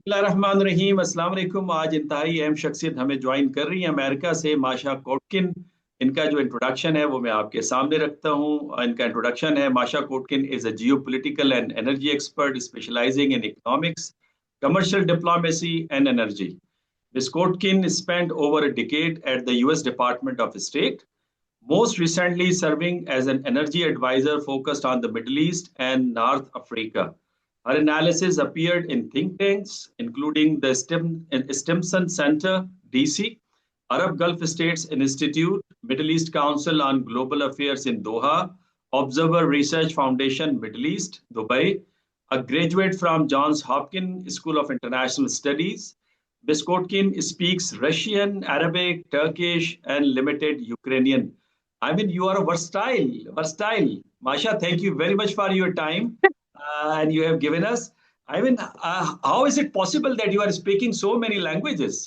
बिस्मिल्लाहिर्रहमानिर्रहीम अस्सलाम वालेकुम। आज इंतहाई अहम शख्सियत हमें ज्वाइन कर रही है अमेरिका से, माशा कोटकिन। इनका जो इंट्रोडक्शन है वो मैं आपके सामने रखता हूँ। इनका इंट्रोडक्शन है, Masha Kotkin is a geopolitical and energy expert specializing in economics, commercial diplomacy and energy. Ms. Kotkin spent over a decade at the US Department of State, most recently serving as an energy advisor focused on the Middle East and North Africa. Her analysis appeared in think tanks, including the Stimson Center, DC, Arab Gulf States Institute, Middle East Council on Global Affairs in Doha, Observer Research Foundation, Middle East, Dubai, a graduate from Johns Hopkins School of International Studies. Biskotkin speaks Russian, Arabic, Turkish, and limited Ukrainian. I mean, you are versatile, versatile. Masha, thank you very much for your time and you have given us. I mean, how is it possible that you are speaking so many languages?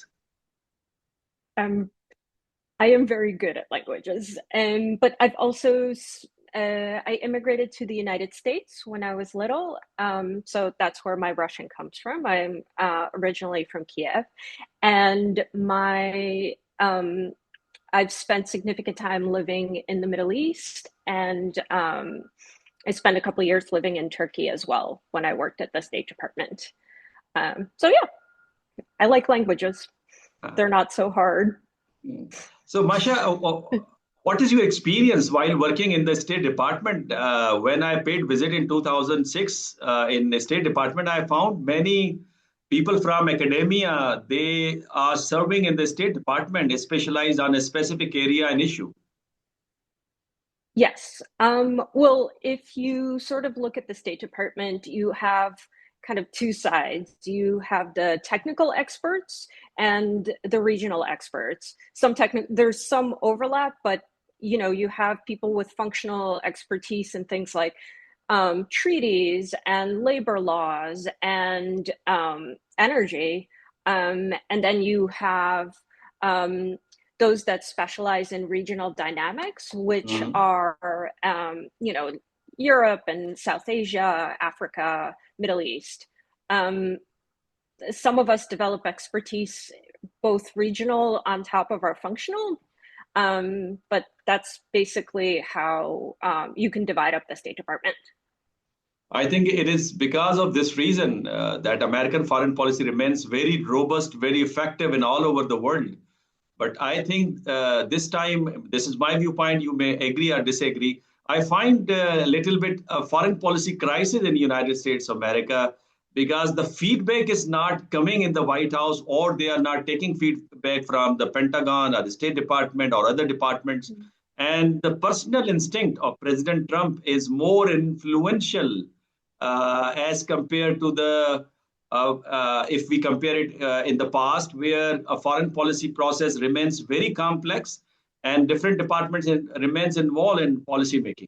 Um, I am very good at languages, but I've also I immigrated to the United States when I was little, so that's where my Russian comes from. I'm originally from Kiev, and my I've spent significant time living in the Middle East, and I spent a couple of years living in Turkey as well when I worked at the State Department. So yeah, I like languages. They're Uh, not so hard. so, Masha, what is your experience while working in the State Department? When I paid visit in 2006 in the State Department, I found many people from academia. They are serving in the State Department, specialized on a specific area and issue. Yes. Well, if you sort of look at the State Department, you have kind of two sides. You have the technical experts and the regional experts. There's some overlap, but you have people with functional expertise in things like treaties and labor laws and energy. And then you have um, those that specialize in regional dynamics, which Mhm. are, Europe and South Asia, Africa, Middle East. Um, some of us develop expertise both regional on top of our functional, but that's basically how you can divide up the State Department. I think it is because of this reason that American foreign policy remains very robust, very effective in all over the world. But I think this time, this is my viewpoint. You may agree or disagree. I find a little bit a foreign policy crisis in the United States of America because the feedback is not coming in the White House, or they are not taking feedback from the Pentagon or the State Department or other departments. And the personal instinct of President Trump is more influential as compared to the if we compare it in the past, where a foreign policy process remains very complex and different departments remains involved in policy making.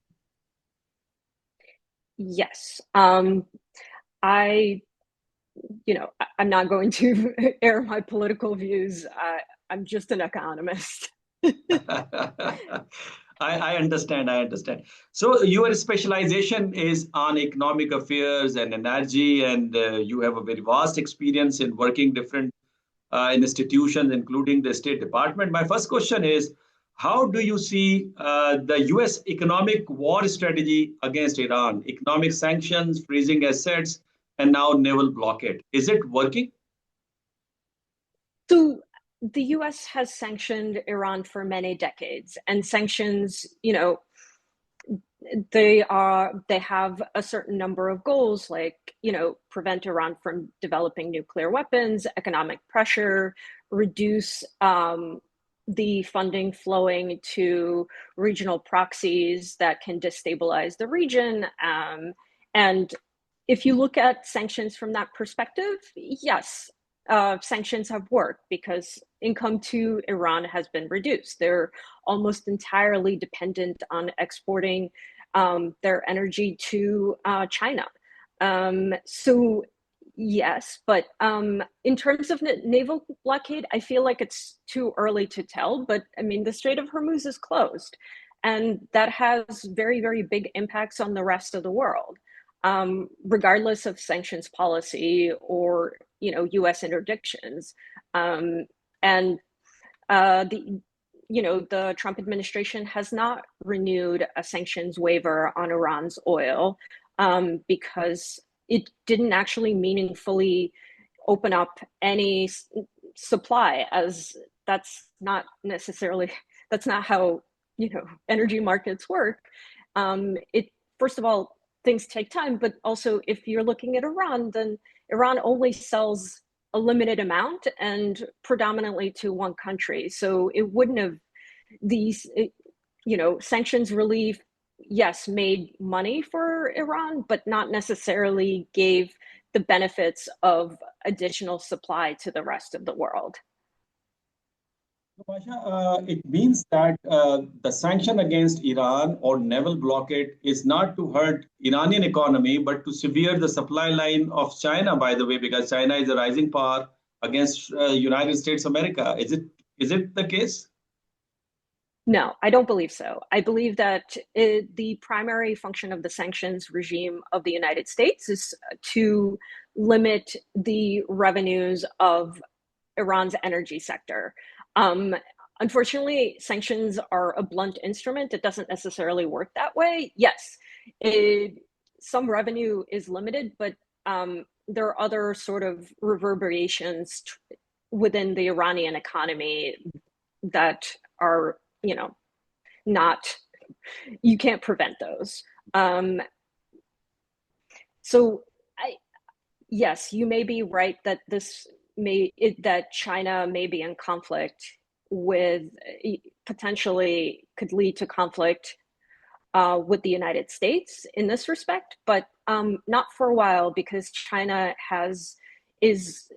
Yes. I, I'm not going to air my political views. I'm just an economist. I understand. I understand. So your specialization is on economic affairs and energy, and you have a very vast experience in working different institutions, including the State Department. My first question is, how do you see the U.S. economic war strategy against Iran? Economic sanctions, freezing assets, and now naval blockade. Is it working? So the US has sanctioned Iran for many decades, and sanctions, they have a certain number of goals, like prevent Iran from developing nuclear weapons, economic pressure, reduce the funding flowing to regional proxies that can destabilize the region. And if you look at sanctions from that perspective, yes, sanctions have worked because income to Iran has been reduced. They're almost entirely dependent on exporting their energy to China. So yes, but in terms of naval blockade, I feel like it's too early to tell. But I mean, the Strait of Hormuz is closed, and that has very, very big impacts on the rest of the world, regardless of sanctions policy or U.S. interdictions. And the Trump administration has not renewed a sanctions waiver on Iran's oil because it didn't actually meaningfully open up any supply, as that's not how energy markets work. It First of all, things take time, but also if you're looking at Iran, then Iran only sells a limited amount and predominantly to one country. So it wouldn't have these, sanctions relief, yes, made money for Iran, but not necessarily gave the benefits of additional supply to the rest of the world. Masha, it means that the sanction against Iran or naval blockade is not to hurt Iranian economy, but to sever the supply line of China, by the way, because China is a rising power against United States America. Is it the case? No, I don't believe so. I believe that the primary function of the sanctions regime of the United States is to limit the revenues of Iran's energy sector. Unfortunately, sanctions are a blunt instrument. It doesn't necessarily work that way. Yes, some revenue is limited, but there are other sort of reverberations within the Iranian economy that are, not, you can't prevent those. So yes, you may be right that that China may be in conflict with, potentially could lead to conflict with the United States in this respect, but not for a while, because China has its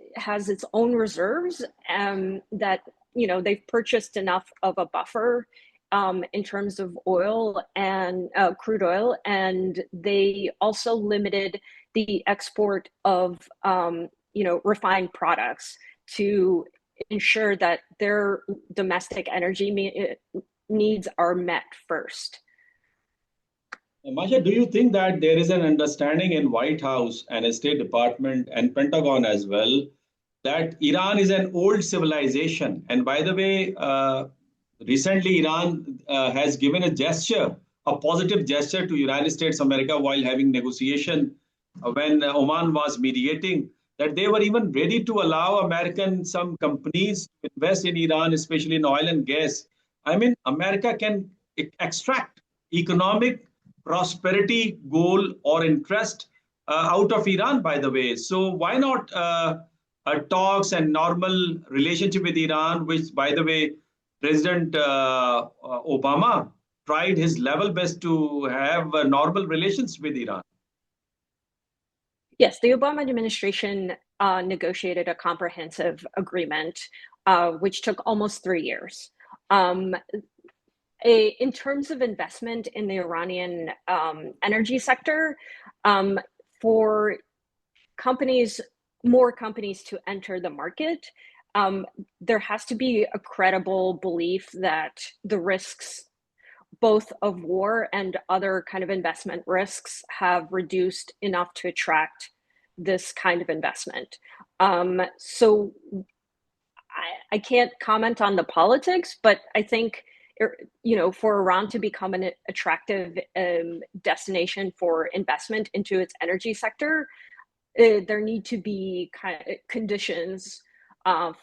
own reserves that they've purchased enough of a buffer in terms of oil and crude oil, and they also limited the export of refined products to ensure that their domestic energy needs are met first. Masha, do you think that there is an understanding in White House and State Department and Pentagon as well that Iran is an old civilization? And by the way, recently Iran has given a positive gesture to United States America while having negotiation when Oman was mediating, that they were even ready to allow some companies to invest in Iran, especially in oil and gas. I mean, America can extract economic prosperity goal or interest out of Iran, by the way. So why not talks and normal relationship with Iran, which, by the way, President Obama tried his level best to have normal relations with Iran. Yes, the Obama administration negotiated a comprehensive agreement, which took almost 3 years. In terms of investment in the Iranian energy sector, for more companies to enter the market, there has to be a credible belief that the risks, both of war and other kind of investment risks, have reduced enough to attract this kind of investment. So I can't comment on the politics, but I think for Iran to become an attractive destination for investment into its energy sector, there need to be conditions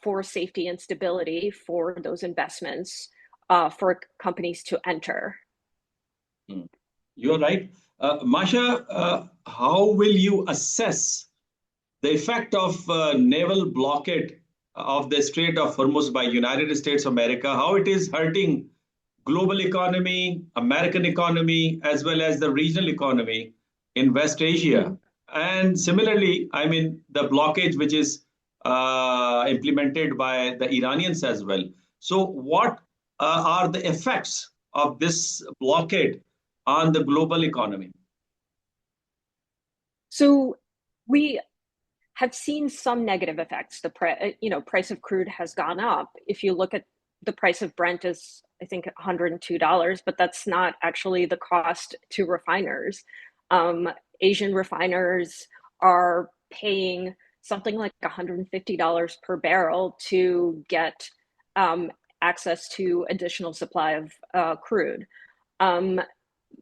for safety and stability for those investments for companies to enter. You're right. Masha, how will you assess the effect of naval blockade of the Strait of Hormuz by United States of America, how it is hurting global economy, American economy, as well as the regional economy in West Asia? And similarly, I mean, the blockage which is implemented by the Iranians as well. So what are the effects of this blockade on the global economy? So we have seen some negative effects. The price of crude has gone up. If you look at the price of Brent is, I think, $102, but that's not actually the cost to refiners. Asian refiners are paying something like $150 per barrel to get access to additional supply of crude.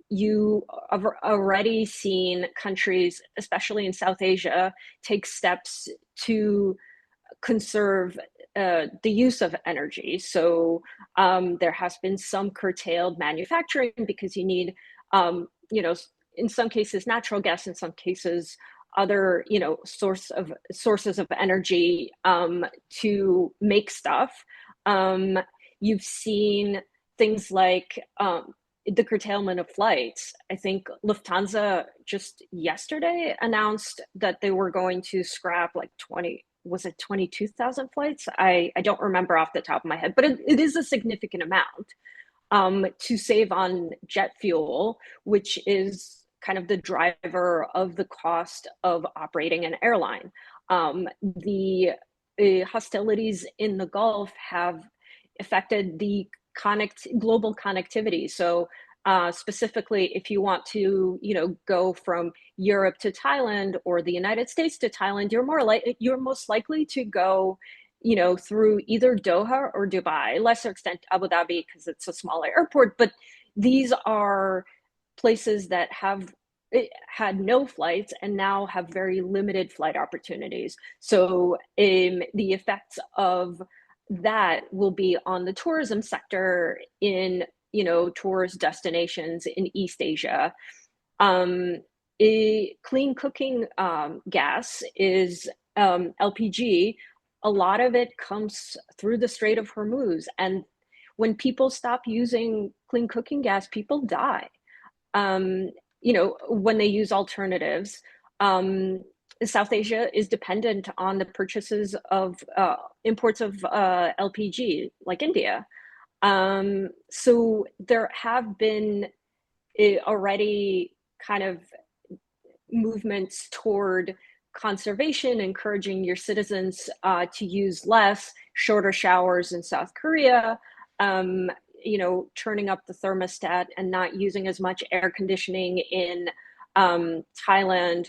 You have already seen countries, especially in South Asia, take steps to conserve the use of energy. So there has been some curtailed manufacturing because you need, in some cases, natural gas, in some cases, other, sources of energy to make stuff. You've seen things like the curtailment of flights. I think Lufthansa just yesterday announced that they were going to scrap like 22,000 flights? I don't remember off the top of my head, but it is a significant amount to save on jet fuel, which is kind of the driver of the cost of operating an airline. The hostilities in the Gulf have affected the global connectivity. So specifically, if you want to, go from Europe to Thailand or the United States to Thailand, you're most likely to go, through either Doha or Dubai, lesser extent Abu Dhabi because it's a smaller airport. But these are places that have had no flights and now have very limited flight opportunities. So the effects of that will be on the tourism sector in tourist destinations in East Asia. Clean cooking gas is LPG. A lot of it comes through the Strait of Hormuz, and when people stop using clean cooking gas, people die. When they use alternatives. South Asia is dependent on the purchases of imports of LPG, like India. So there have been already kind of movements toward conservation, encouraging your citizens to use less, shorter showers in South Korea, turning up the thermostat and not using as much air conditioning in Thailand.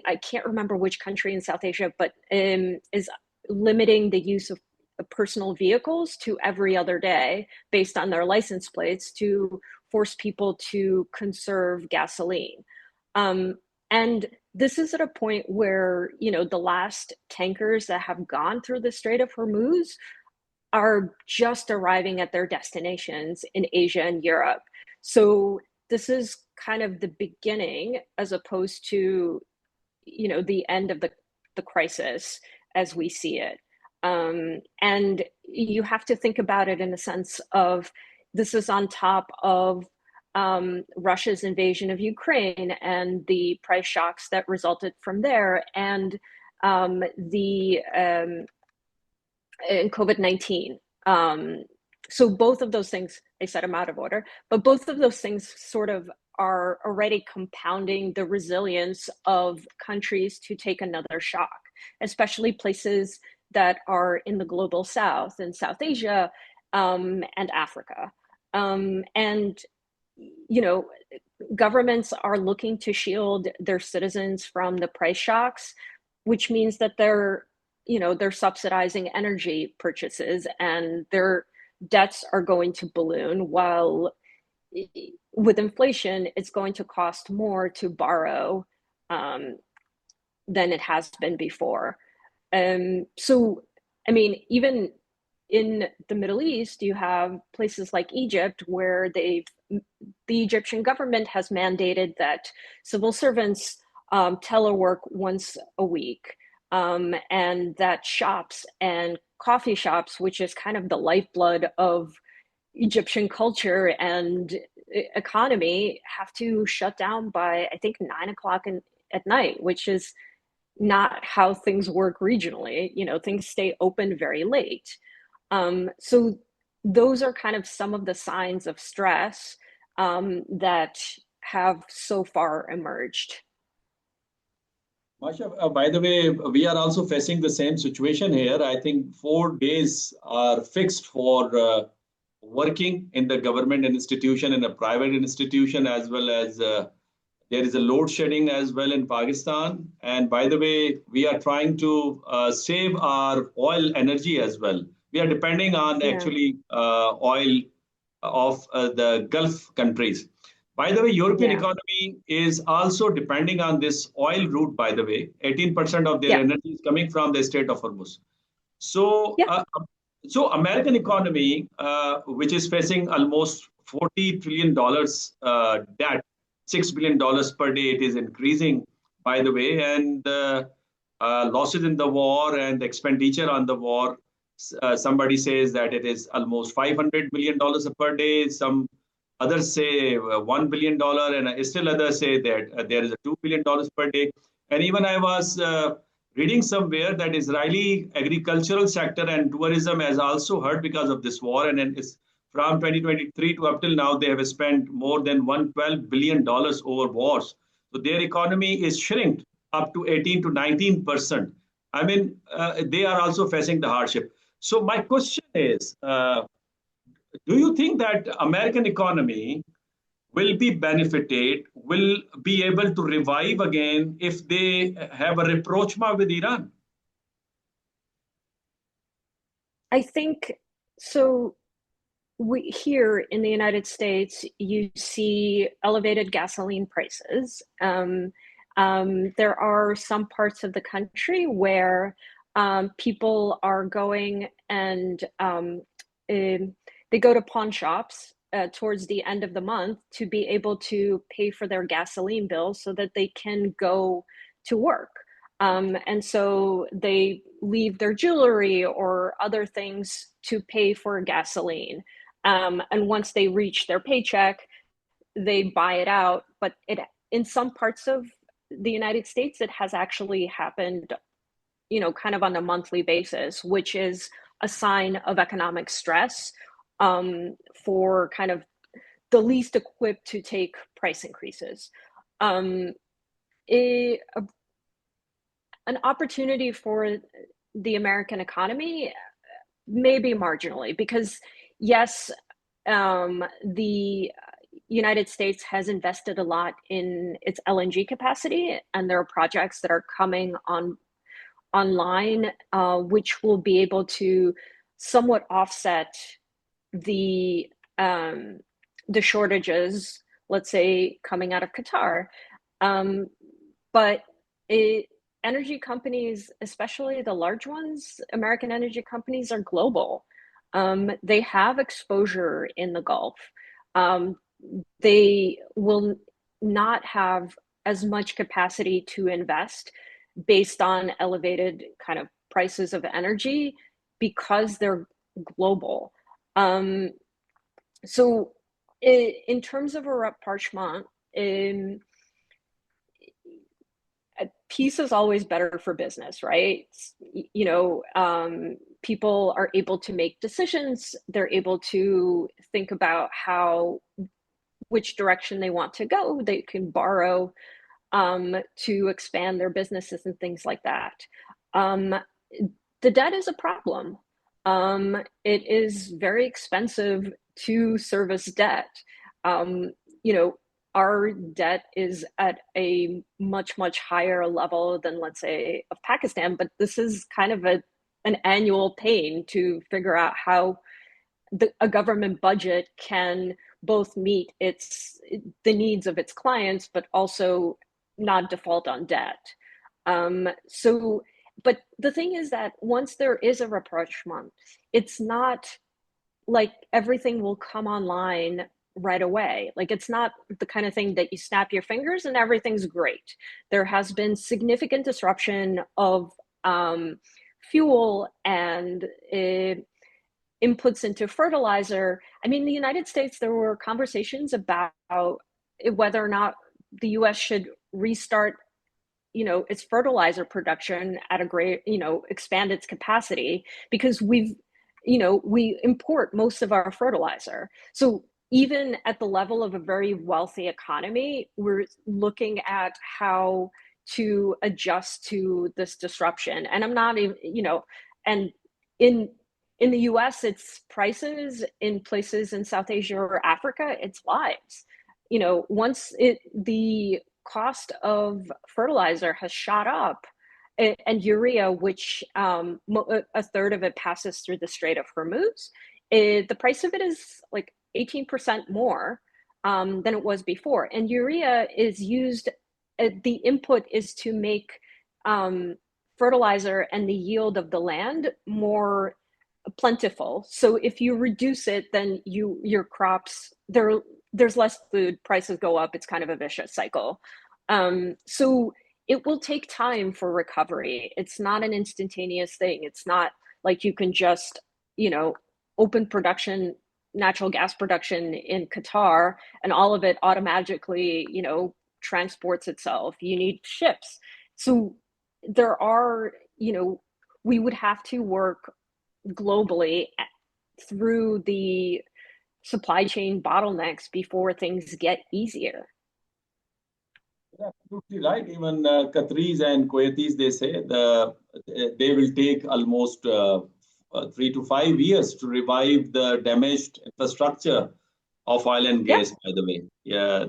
I can't remember which country in South Asia, but is limiting the use of personal vehicles to every other day based on their license plates to force people to conserve gasoline. And this is at a point where, the last tankers that have gone through the Strait of Hormuz are just arriving at their destinations in Asia and Europe. So this is kind of the beginning as opposed to, the end of the crisis as we see it. And you have to think about it in the sense of this is on top of Russia's invasion of Ukraine and the price shocks that resulted from there, and COVID-19. So both of those things, I said them out of order, but both of those things sort of are already compounding the resilience of countries to take another shock, especially places that are in the global south, in South Asia and Africa. And, governments are looking to shield their citizens from the price shocks, which means that they're subsidizing energy purchases and their debts are going to balloon, while with inflation, it's going to cost more to borrow than it has been before. So, even in the Middle East, you have places like Egypt where the Egyptian government has mandated that civil servants telework once a week, and that shops and coffee shops, which is kind of the lifeblood of Egyptian culture and economy, have to shut down by, I think, 9 o'clock at night, which is not how things work regionally. Things stay open very late. So those are kind of some of the signs of stress that have so far emerged. Masha, by the way, we are also facing the same situation here. I think 4 days are fixed for working in the government institution, in a private institution, as well as There is a load shedding as well in Pakistan. And by the way, we are trying to save our oil energy as well. We are depending on Yeah. actually oil of the Gulf countries. By the way, European Yeah. economy is also depending on this oil route, by the way. 18% of their Yeah. energy is coming from the Strait of Hormuz. So, Yeah. American economy, which is facing almost $40 trillion debt, $6 billion per day, it is increasing, by the way, and losses in the war and expenditure on the war. Somebody says that it is almost $500 million per day. Some others say $1 billion, and still others say that there is a $2 billion per day. And even I was reading somewhere that Israeli agricultural sector and tourism has also hurt because of this war. And then it's from 2023 to up till now, they have spent more than $112 billion over wars. So their economy is shrinked up to 18 to 19%. I mean, they are also facing the hardship. So my question is, do you think that American economy will be benefited, will be able to revive again if they have a rapprochement with Iran? I think so. We here in the United States, you see elevated gasoline prices. There are some parts of the country where people are going and they go to pawn shops towards the end of the month to be able to pay for their gasoline bill so that they can go to work. And so they leave their jewelry or other things to pay for gasoline. And once they reach their paycheck, they buy it out. But it in some parts of the United States, it has actually happened, kind of on a monthly basis, which is a sign of economic stress for kind of the least equipped to take price increases. Um, it, an opportunity for the American economy, maybe marginally, because yes, the United States has invested a lot in its LNG capacity, and there are projects that are coming online, which will be able to somewhat offset the um, the shortages, let's say coming out of Qatar. Um, but it, energy companies, especially the large ones, American energy companies, are global. They have exposure in the Gulf. Um, they will not have as much capacity to invest based on elevated kind of prices of energy because they're global. Um, so, in terms of a rapprochement, in peace is always better for business, right? People are able to make decisions. They're able to think about which direction they want to go. They can borrow to expand their businesses and things like that. Um, the debt is a problem. It is very expensive to service debt. Um, you know, our debt is at a much, much higher level than, let's say, of Pakistan, but this is kind of an annual pain to figure out how a government budget can both meet the needs of its clients, but also not default on debt. So, but the thing is that once there is a rapprochement, it's not like everything will come online right away. Like it's not the kind of thing that you snap your fingers and everything's great. There has been significant disruption of fuel and inputs into fertilizer. I mean, in the United States, there were conversations about whether or not the US should restart, its fertilizer production at a great, expand its capacity because we import most of our fertilizer. So even at the level of a very wealthy economy, we're looking at how to adjust to this disruption. And I'm not even, and in in the US, it's prices. In places in South Asia or Africa, it's lives. Once the cost of fertilizer has shot up, and urea, which a third of it passes through the Strait of Hormuz, the price of it is like 18% more than it was before. And urea is used, the input is to make fertilizer and the yield of the land more plentiful. So if you reduce it, then your crops there's less food, prices go up. It's kind of a vicious cycle. So it will take time for recovery. It's not an instantaneous thing. It's not like you can just, open production, natural gas production in Qatar, and all of it automatically, transports itself. You need ships. So there are, we would have to work globally through the supply chain bottlenecks before things get easier. You're absolutely right. Even Qataris and Kuwaitis, they say they will take almost 3 to 5 years to revive the damaged infrastructure of oil and Yeah. gas. By the way, yeah,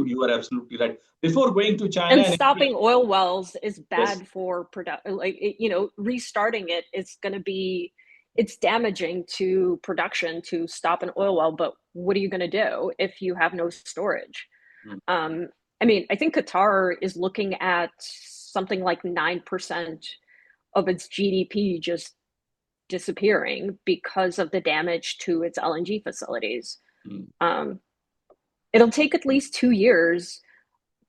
you are absolutely right. Before going to China And and India, stopping oil wells is yes. bad for production. Like, restarting it is going to be, it's damaging to production to stop an oil well. But what are you going to do if you have no storage? Mm. I mean, I think Qatar is looking at something like 9% of its GDP just disappearing because of the damage to its LNG facilities. Mm. Um, it'll take at least 2 years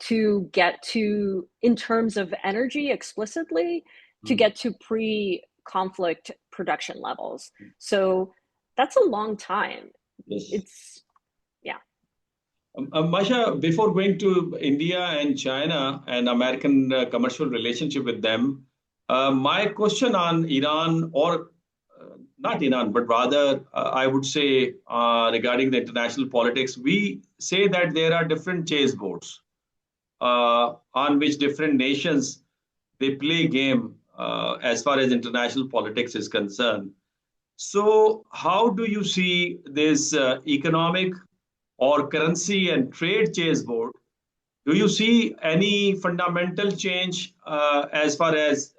to get to, in terms of energy explicitly, to Mm. get to pre-conflict production levels. So that's a long time. Yes. It's, yeah. Masha, before going to India and China and American commercial relationship with them, my question on Iran, or not Iran, but rather I would say regarding the international politics, we say that there are different chessboards on which different nations they play game as far as international politics is concerned. So, how do you see this economic or currency and trade chessboard? Do you see any fundamental change as far as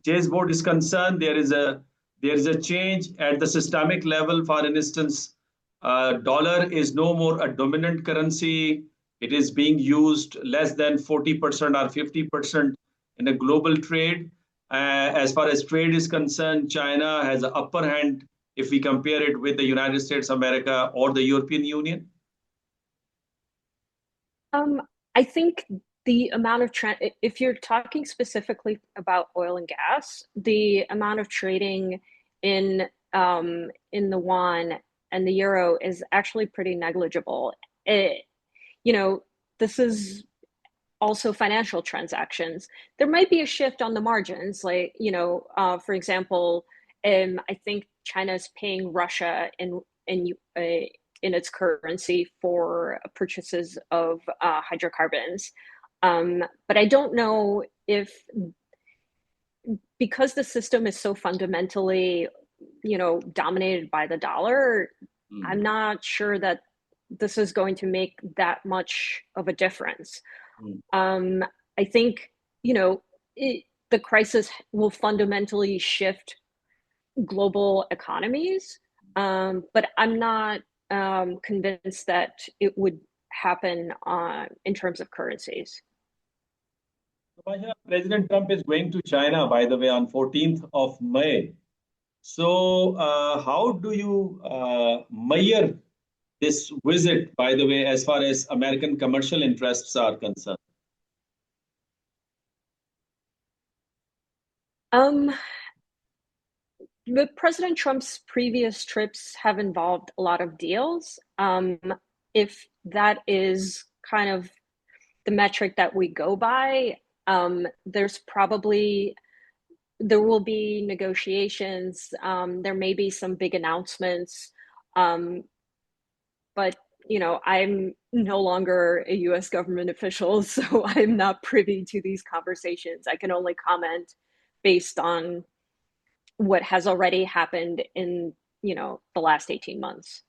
chessboard is concerned? There is a change at the systemic level. For instance, dollar is no more a dominant currency. It is being used less than 40% or 50% in a global trade. As far as trade is concerned, China has an upper hand if we compare it with the United States of America or the European Union. Um, I think the amount of if you're talking specifically about oil and gas, the amount of trading in the yuan and the euro is actually pretty negligible. It, you know, this is also financial transactions. There might be a shift on the margins, like, for example, I think China's paying Russia in its currency for purchases of hydrocarbons. But I don't know if, because the system is so fundamentally, dominated by the dollar, I'm Mm. not sure that this is going to make that much of a difference. Mm. Um, I think, the crisis will fundamentally shift global economies, but I'm not convinced that it would happen in terms of currencies. President Trump is going to China, by the way, on 14th of May. So, how do you measure this visit, by the way, as far as American commercial interests are concerned? Um, President Trump's previous trips have involved a lot of deals. If that is kind of the metric that we go by, there will be negotiations. There may be some big announcements, um, but I'm no longer a U.S. government official, so I'm not privy to these conversations. I can only comment based on what has already happened in the last 18 months.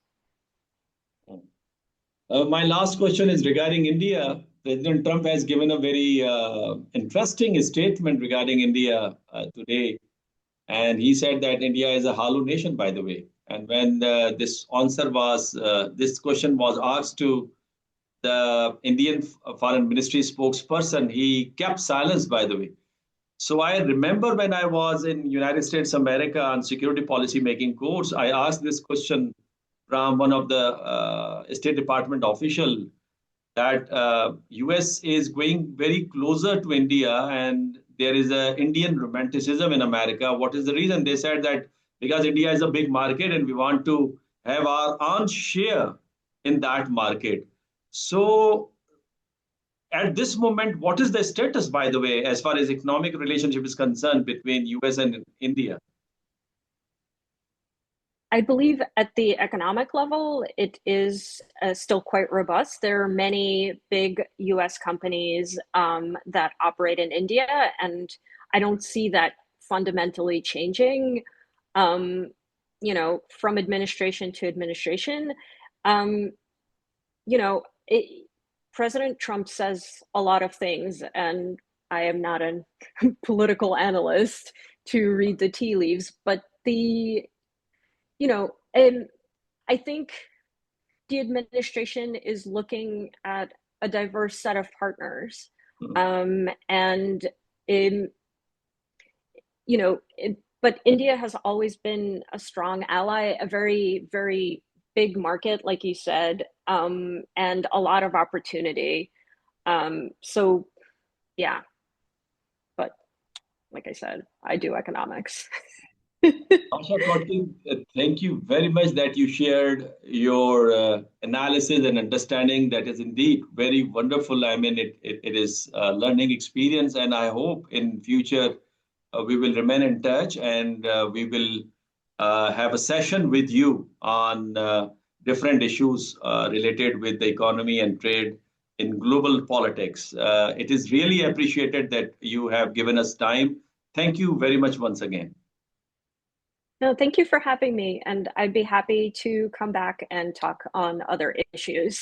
My last question is regarding India. President Trump has given a very interesting statement regarding India today. And he said that India is a hollow nation, by the way. And when this question was asked to the Indian Foreign Ministry spokesperson, he kept silence, by the way. So I remember when I was in United States America on security policy making course, I asked this question from one of the State Department official that US is going very closer to India and there is a Indian romanticism in America. What is the reason? They said that because India is a big market and we want to have our own share in that market. So at this moment, what is the status, by the way, as far as economic relationship is concerned between US and India? I believe at the economic level, it is still quite robust. There are many big US companies that operate in India, and I don't see that fundamentally changing, um, from administration to administration. Um, you know, it, President Trump says a lot of things, and I am not a political analyst to read the tea leaves, but and I think the administration is looking at a diverse set of partners. Hmm. And in, but India has always been a strong ally, a very, very big market, like you said, and a lot of opportunity. So, yeah, but like I said, I do economics. Masha Kotkin, thank you very much that you shared your analysis and understanding. That is indeed very wonderful. I mean, it is a learning experience, and I hope in future we will remain in touch and we will have a session with you on different issues related with the economy and trade in global politics. It is really appreciated that you have given us time. Thank you very much once again. No, thank you for having me, and I'd be happy to come back and talk on other issues.